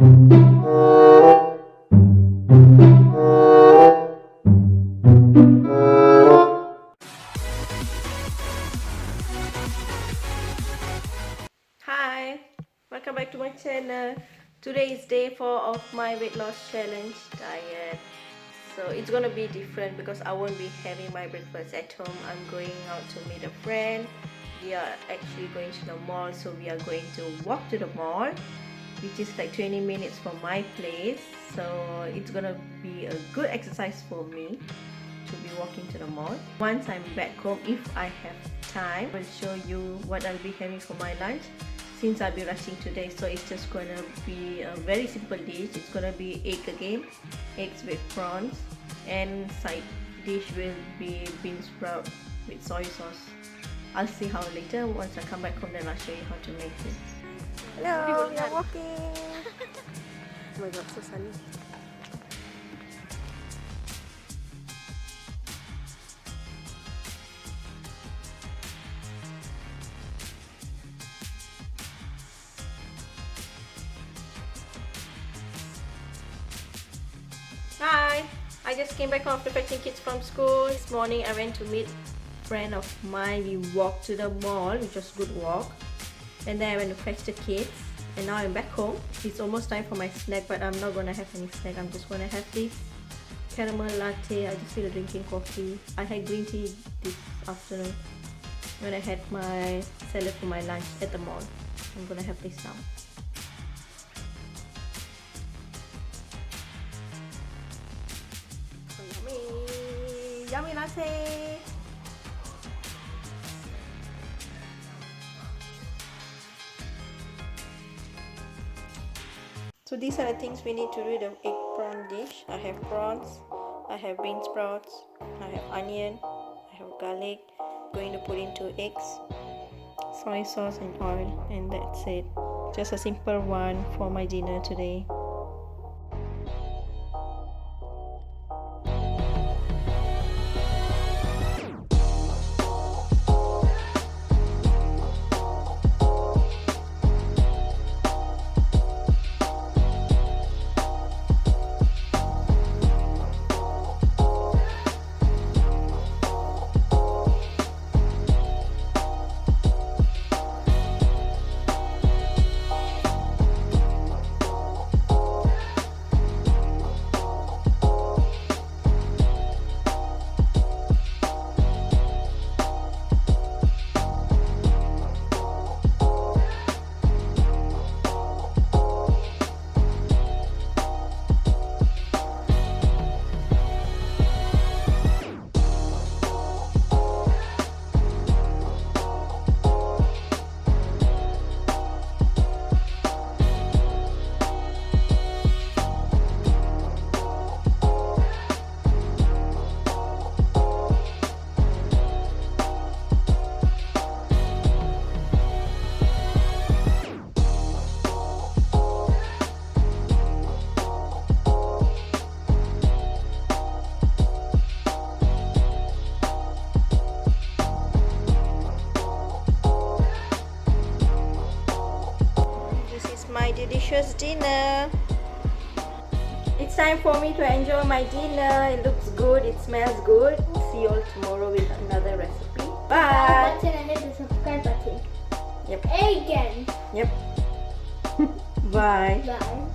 Hi, welcome back to my channel. Today is day 4 of my weight loss challenge diet. So it's gonna be different because I won't be having my breakfast at home. I'm going out to meet a friend. We are actually going to the mall, so we are going to walk to the mall, which is like 20 minutes from my place. So it's gonna be a good exercise for me to be walking to the mall. Once I'm back home, if I have time, I'll show you what I'll be having for my lunch, since I'll be rushing today. So it's just gonna be a very simple dish. It's gonna be eggs with prawns, and side dish will be bean sprout with soy sauce. I'll see how later. Once I come back home, then I'll show you how to make it. Hello, we are walking. Oh my god, so sunny. Hi! I just came back after fetching kids from school. This morning I went to meet a friend of mine. We walked to the mall, which was a good walk. And then I went to fetch the kids. And now I'm back home. It's almost time for my snack, but I'm not gonna have any snack. I'm just gonna have this caramel latte. I just feel drinking coffee. I had green tea this afternoon when I had my salad for my lunch at the mall. I'm gonna have this now. Yummy latte! So these are the things we need to do the egg prawn dish. I have prawns, I have bean sprouts, I have onion, I have garlic. I'm going to put into eggs, soy sauce and oil, and that's it. Just a simple one for my dinner today. My delicious dinner. It's time for me to enjoy my dinner. It looks good, it smells good. See you all tomorrow with another recipe. Bye. Button and hit the subscribe button. Yep. Again. Yep. Bye. Bye.